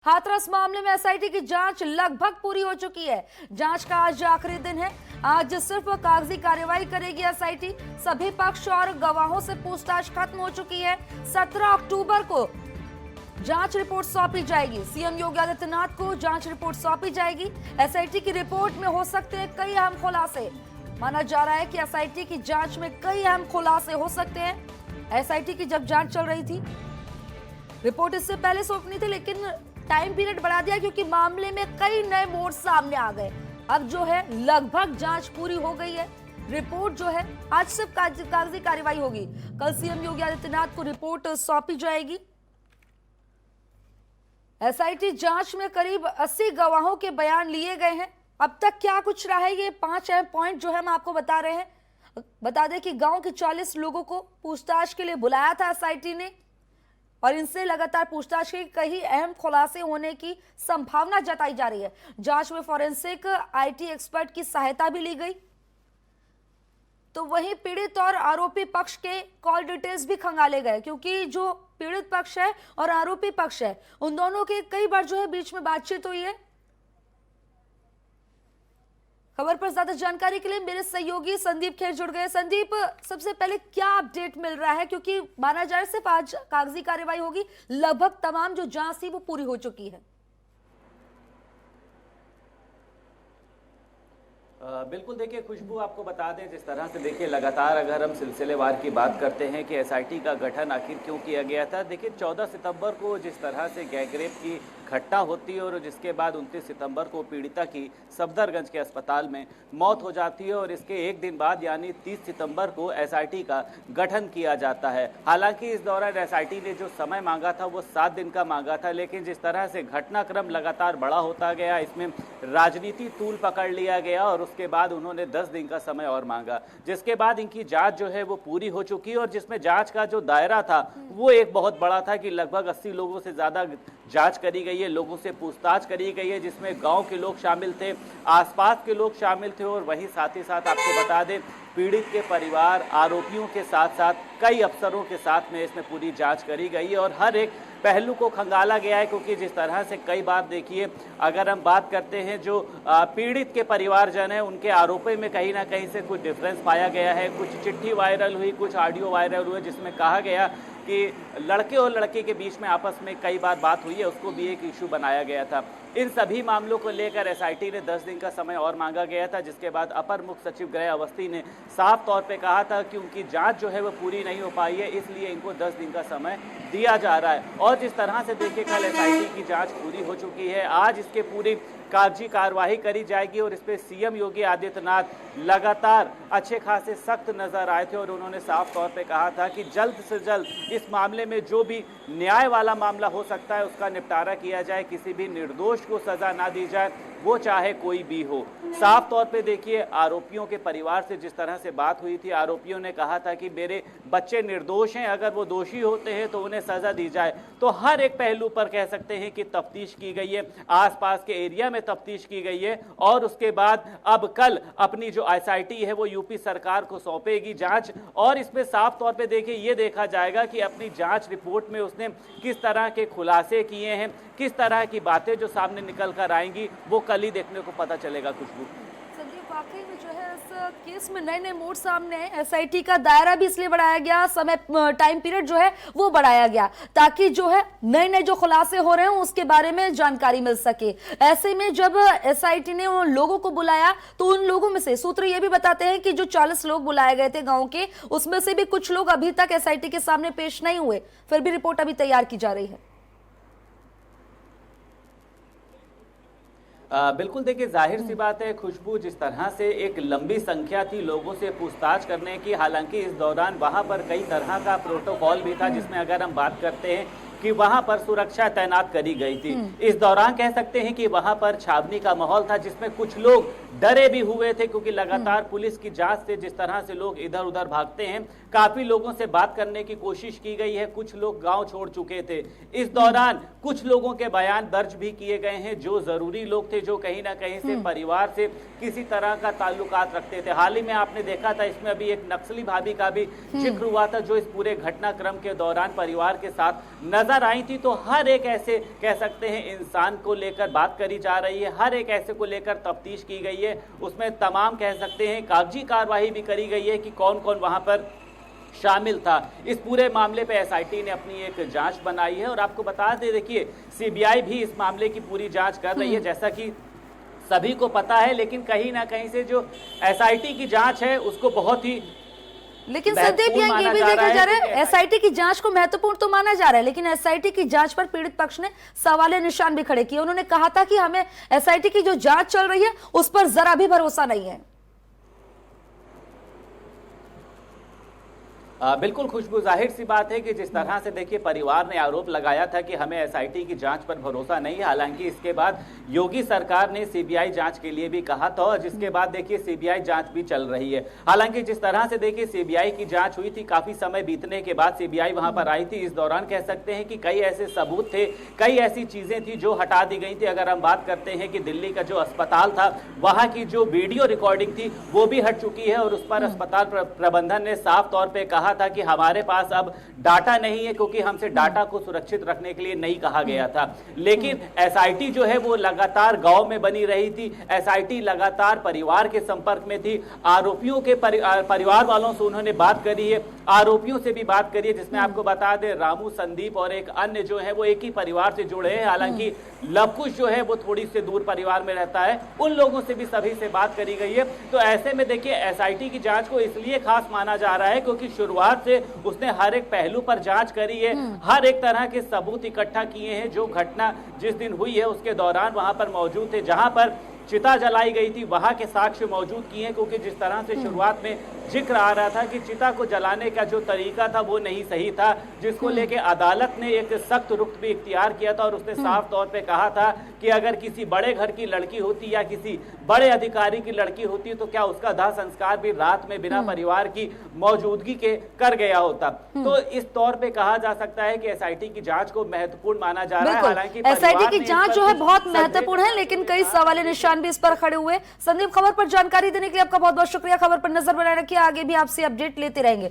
हाथरस मामले में एसआईटी की जांच लगभग पूरी हो चुकी है। जांच का आज आखिरी दिन है। आज सिर्फ कागजी कार्यवाही करेगी एसआईटी। सभी पक्ष और गवाहों से पूछताछ खत्म हो चुकी है। 17 अक्टूबर को जांच रिपोर्ट सौंपी जाएगी। सीएम योगी आदित्यनाथ को जांच रिपोर्ट सौंपी जाएगी। एसआईटी की रिपोर्ट में हो सकते हैं कई अहम खुलासे। माना जा रहा है कि एसआईटी की जांच में कई अहम खुलासे हो सकते हैं। एसआईटी की जब जांच चल रही थी, रिपोर्ट इससे पहले सौंपनी थी, लेकिन टाइम पीरियड बढ़ा दिया क्योंकि मामले में कई नए मोड़ सामने आ गए। अब जो है लगभग जांच पूरी हो गई है। रिपोर्ट जो है आज सिर्फ कागजी कार्यवाही होगी। कल सीएम योगी आदित्यनाथ को रिपोर्ट सौंपी जाएगी। एसआईटी जांच में करीब 80 गवाहों के बयान लिए गए हैं। अब तक क्या कुछ रहा है, ये 5 अहम पॉइंट जो है हम आपको बता रहे हैं। बता दें कि गांव के 40 लोगों को पूछताछ के लिए बुलाया था एसआईटी ने और इनसे लगातार पूछताछ की कई अहम खुलासे होने की संभावना जताई जा रही है। जांच में फॉरेंसिक आईटी एक्सपर्ट की सहायता भी ली गई। तो वहीं पीड़ित और आरोपी पक्ष के कॉल डिटेल्स भी खंगाले गए, क्योंकि जो पीड़ित पक्ष है और आरोपी पक्ष है, उन दोनों के कई बार जो है बीच में बातचीत हुई है। खबर पर ज्यादा जानकारी के लिए मेरे सहयोगी संदीप खेर जुड़ गए। संदीप, सबसे पहले क्या अपडेट मिल रहा है, क्योंकि माना जा रहा है सिर्फ आज कागजी कार्रवाई होगी, लगभग तमाम जो जांच थी वो पूरी हो चुकी है। बिल्कुल, देखिए खुशबू, आपको बता दें जिस तरह से देखिए लगातार अगर हम सिलसिलेवार की बात करते हैं कि एसआईटी का गठन आखिर क्यों किया गया था। देखिए 14 सितंबर को जिस तरह से गैंगरेप की घटना होती है और जिसके बाद 29 सितंबर को पीड़िता की सफदरगंज के अस्पताल में मौत हो जाती है और इसके एक दिन बाद यानी 30 सितंबर को एसआईटी का गठन किया जाता है। हालांकि इस दौरान एसआईटी ने जो समय मांगा था वो 7 दिन का मांगा था, लेकिन जिस तरह से घटनाक्रम लगातार बड़ा होता गया, इसमें राजनीति तूल पकड़ लिया गया और उसके बाद उन्होंने 10 दिन का समय और मांगा, जिसके बाद इनकी जांच जो है वो पूरी हो चुकी है। और जिसमें जांच का जो दायरा था वो एक बहुत बड़ा था कि लगभग 80 लोगों से ज्यादा जांच करी गई है, लोगों से पूछताछ करी गई है, जिसमें गांव के लोग शामिल थे, आसपास के लोग शामिल थे और वहीं साथ ही साथ आपको बता दें पीड़ित के परिवार, आरोपियों के साथ साथ कई अफसरों के साथ में इसमें पूरी जांच करी गई है और हर एक पहलू को खंगाला गया है। क्योंकि जिस तरह से कई बार देखिए अगर हम बात करते हैं जो पीड़ित के परिवारजन है, उनके आरोपों में कहीं ना कहीं से कुछ डिफरेंस पाया गया है। कुछ चिट्ठी वायरल हुई, कुछ ऑडियो वायरल हुए, जिसमें कहा गया कि लड़के और लड़के के बीच में आपस में कई बार बात हुई है, उसको भी एक इशू बनाया गया था। इन सभी मामलों को लेकर एसआईटी ने 10 दिन का समय और मांगा गया था, जिसके बाद अपर मुख्य सचिव गृह अवस्थी ने साफ तौर पे कहा था कि उनकी जांच जो है वो पूरी नहीं हो पाई है, इसलिए इनको 10 दिन का समय दिया जा रहा है। और जिस तरह से देखिए कल एसआईटी की जांच पूरी हो चुकी है, आज इसके पूरी कागजी कार्यवाही करी जाएगी और इस पे सीएम योगी आदित्यनाथ लगातार अच्छे खासे सख्त नजर आए थे और उन्होंने साफ तौर पे कहा था कि जल्द से जल्द इस मामले में जो भी न्याय वाला मामला हो सकता है उसका निपटारा किया जाए, किसी भी निर्दोष को सजा ना दी जाए, वो चाहे कोई भी हो। साफ तौर पे देखिए आरोपियों के परिवार से जिस तरह से बात हुई थी, आरोपियों ने कहा था कि मेरे बच्चे निर्दोष हैं, अगर वो दोषी होते हैं तो उन्हें सजा दी जाए। तो हर एक पहलू पर कह सकते हैं कि तफ्तीश की गई है, आसपास के एरिया में तफ्तीश की गई है और उसके बाद अब कल अपनी जो एसआईटी है वो यूपी सरकार को सौंपेगी जांच और इसमें साफ तौर पे देखिए ये देखा जाएगा कि अपनी जांच रिपोर्ट में उसने किस तरह के खुलासे किए हैं, किस तरह की बातें जो सामने निकल कर आएंगी वो कल ही देखने को पता चलेगा। खुशबू, संदीप, वाकई में जो है इस केस में नए नए मोड़ सामने आए। एसआईटी का दायरा भी इसलिए बढ़ाया गया, समय टाइम पीरियड जो है वो बढ़ाया गया ताकि जो है नए नए जो खुलासे हो रहे हैं उसके बारे में जानकारी मिल सके। ऐसे में जब एसआईटी ने उन लोगों को बुलाया तो उन लोगों में से सूत्र ये भी बताते हैं कि जो 40 लोग बुलाए गए थे गाँव के, उसमें से भी कुछ लोग अभी तक एसआईटी के सामने पेश नहीं हुए, फिर भी रिपोर्ट अभी तैयार की जा रही है। बिल्कुल, देखिए जाहिर सी बात है खुशबू, जिस तरह से एक लंबी संख्या थी लोगों से पूछताछ करने की, हालांकि इस दौरान वहां पर कई तरह का प्रोटोकॉल भी था, जिसमें अगर हम बात करते हैं कि वहां पर सुरक्षा तैनात करी गई थी। इस दौरान कह सकते हैं कि वहां पर छावनी का माहौल था, जिसमें कुछ लोग डरे भी हुए थे, क्योंकि लगातार पुलिस की जांच से जिस तरह से लोग इधर उधर भागते हैं, काफी लोगों से बात करने की कोशिश की गई है। कुछ लोग गांव छोड़ चुके थे। इस दौरान कुछ लोगों के बयान दर्ज भी किए गए हैं, जो जरूरी लोग थे, जो कहीं ना कहीं से परिवार से किसी तरह का ताल्लुकात रखते थे। हाल ही में आपने देखा था, इसमें अभी एक नक्सली भाभी का भी जिक्र हुआ था, जो इस पूरे घटनाक्रम के दौरान परिवार के साथ नजर आई थी। तो हर एक ऐसे कह सकते हैं इंसान को लेकर बात करी जा रही है, हर एक ऐसे को लेकर तफ्तीश की गई है। उसमें तमाम कह सकते हैं कागजी कार्रवाई भी करी गई है कि कौन कौन वहां पर शामिल था। इस पूरे मामले पे एसआईटी ने अपनी एक जांच बनाई है, और आपको बता दे, देखिए सीबीआई भी इस मामले की पूरी जांच कर रही है, जैसा कि सभी को पता है। लेकिन कहीं ना कहीं से जो एसआईटी की जांच है उसको बहुत ही लेकिन संदीप यहाँ ये भी देखा जा रहा है, एसआईटी की जांच को महत्वपूर्ण तो माना जा रहा है, लेकिन एसआईटी की जांच पर पीड़ित पक्ष ने सवालिया निशान भी खड़े किए। उन्होंने कहा था कि हमें एसआईटी की जो जांच चल रही है उस पर जरा भी भरोसा नहीं है। बिल्कुल खुशबू, जाहिर सी बात है कि जिस तरह से देखिए परिवार ने आरोप लगाया था कि हमें एसआईटी की जांच पर भरोसा नहीं है, हालांकि इसके बाद योगी सरकार ने सीबीआई जांच के लिए भी कहा था, और जिसके बाद देखिए सीबीआई जांच भी चल रही है। हालांकि जिस तरह से देखिए सीबीआई की जांच हुई थी, काफी समय बीतने के बाद सीबीआई वहां पर आई थी। इस दौरान कह सकते हैं कि कई ऐसे सबूत थे, कई ऐसी चीजें थी जो हटा दी गई थी। अगर हम बात करते हैं कि दिल्ली का जो अस्पताल था, वहां की जो वीडियो रिकॉर्डिंग थी वो भी हट चुकी है, और उस पर अस्पताल प्रबंधन ने साफ तौर पर कहा था कि हमारे पास अब डाटा नहीं है, क्योंकि हमसे डाटा को सुरक्षित रखने के लिए नहीं कहा गया था। लेकिन एसआईटी जो है वो लगातार गांव में बनी रही थी, एसआईटी लगातार परिवार के संपर्क में थी। आरोपियों के परिवार वालों से उन्होंने बात करी है, आरोपियों से भी बात करी है, जिसमें आपको बता दें रामू, संदीप और एक अन्य जो है वो एक ही परिवार से जुड़े हैं। हालांकि लवकुश जो है वो थोड़ी से दूर परिवार में रहता है, उन लोगों से भी सभी से बात करी गई है। तो ऐसे में देखिए एसआईटी की जांच को इसलिए खास माना जा रहा है क्योंकि शुरुआत से उसने हर एक पहलू पर जांच करी है, हर एक तरह के सबूत इकट्ठा किए हैं। जो घटना जिस दिन हुई है उसके दौरान वहां पर मौजूद थे, जहां पर चिता जलाई गई थी वहां के साक्ष्य मौजूद किए हैं, क्योंकि जिस तरह से शुरुआत में जिक्र आ रहा था कि चिता को जलाने का जो तरीका था वो नहीं सही था, जिसको लेके अदालत ने एक सख्त रुख भी इख्तियार किया था, और उसने साफ तौर पे कहा था कि अगर किसी बड़े घर की लड़की होती या किसी बड़े अधिकारी की लड़की होती तो क्या उसका दाह संस्कार भी रात में बिना परिवार की मौजूदगी के कर गया होता। तो इस तौर पे कहा जा सकता है कि एसआईटी की जांच को महत्वपूर्ण माना जा रहा है। हालांकि एसआईटी की जांच जो है बहुत महत्वपूर्ण है, लेकिन कई सवालिया निशान भी इस पर खड़े हुए। संदीप, खबर पर जानकारी देने के लिए आपका बहुत बहुत शुक्रिया। खबर पर नजर बनाए रखिए, आगे भी आपसे अपडेट लेते रहेंगे।